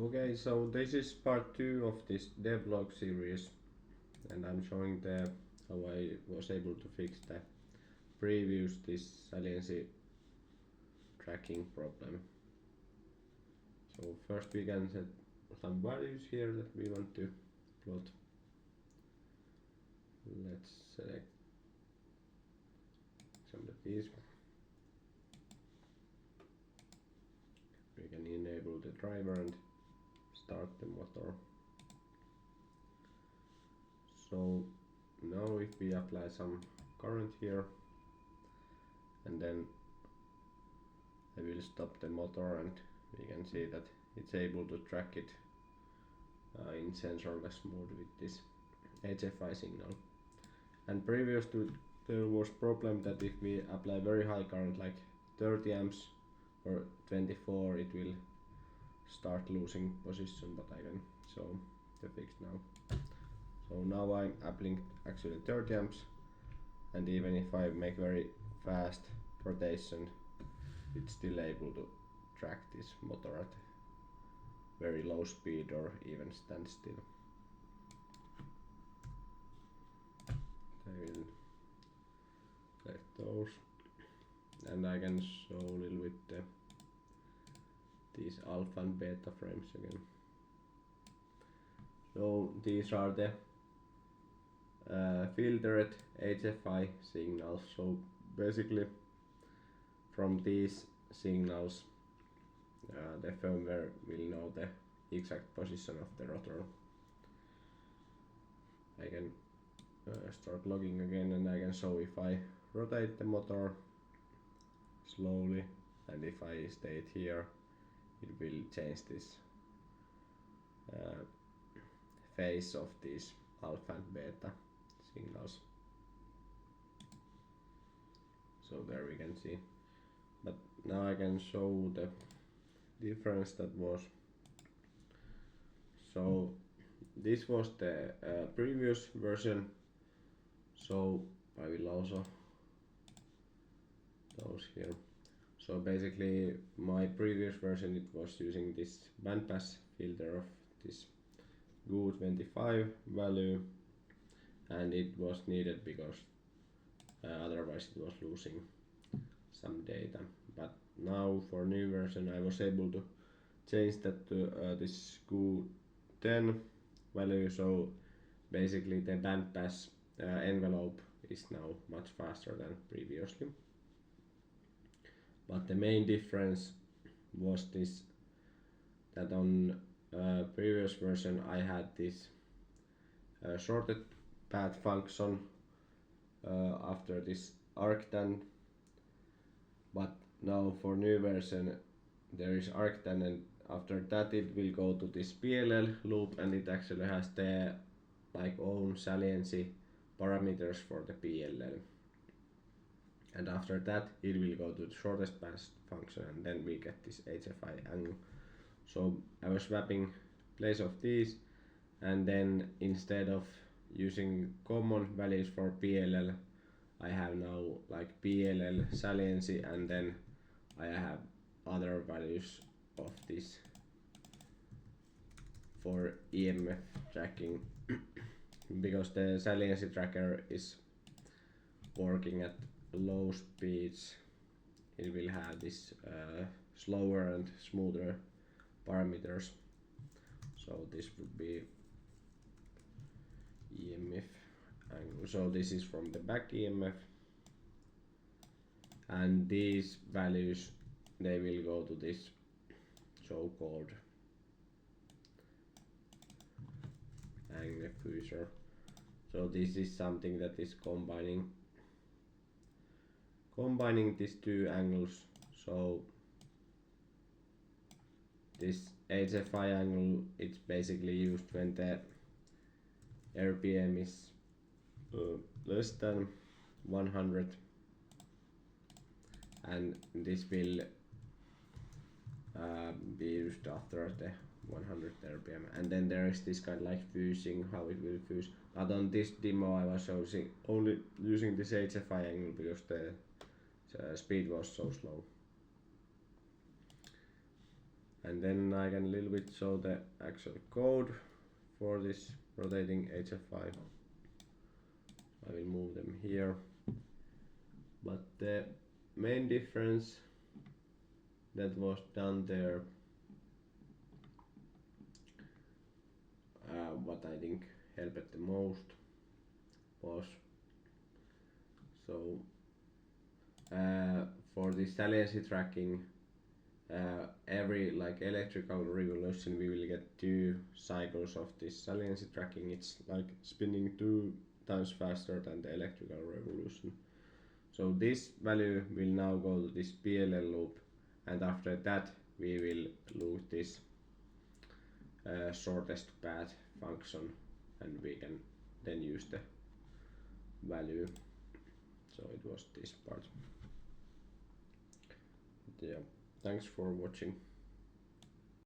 Okay, so this is part 2 of this devlog series, and I'm showing how I was able to fix the previous this saliency tracking problem. So first we can set some values here that we want to plot. Let's select some of these. We can enable the driver and start the motor. So now if we apply some current here, and then I will stop the motor, and we can see that it's able to track it in sensorless mode with this HFI signal. And previous to there was problem that if we apply very high current like 30 amps or 24, it will start losing position, but I can show the fix now. So now I'm applying actually 30 amps, and even if I make very fast rotation, it's still able to track this motor at very low speed or even stand still. I will select those, and I can show a little bit these alpha and beta frames again. So these are the filtered HFI signals. So basically from these signals the firmware will know the exact position of the rotor. I can start logging again, and I can show if I rotate the motor slowly, and if I stay it here, it will change this phase of these alpha and beta signals. So there we can see, but now I can show the difference that was. So this was the previous version, so I will also those here. So basically my previous version, it was using this bandpass filter of this GU25 value, and it was needed because otherwise it was losing some data. But now for new version I was able to change that to this GU10 value, so basically the bandpass envelope is now much faster than previously. But the main difference was this, that on previous version I had this shorted path function after this arctan, but now for new version there is arctan, and after that it will go to this PLL loop, and it actually has the like own saliency parameters for the PLL, and after that it will go to the shortest path function, and then we get this HFI angle. So I was swapping place of these, and then instead of using common values for PLL, I have now like PLL saliency, and then I have other values of this for EMF tracking because the saliency tracker is working at low speeds. It will have this slower and smoother parameters. So this would be EMF angle. So this is from the back EMF, and these values, they will go to this so-called agnifuser. So this is something that is combining these two angles. So this HFI angle, it's basically used when the RPM is less than 100, and this will be used after the 100 RPM, and then there is this kind of like fusing, how it will fuse. But on this demo I was only using this HFI angle because the speed was so slow. And then I can a little bit show the actual code for this rotating HFI. I will move them here. But the main difference that was done there, what I think helped the most was so for the saliency tracking, every like electrical revolution we will get 2 cycles of this saliency tracking. It's like spinning 2 times faster than the electrical revolution. So this value will now go to this PLL loop, and after that we will loop this shortest path function, and we can then use the value. So it was this part. But yeah, thanks for watching.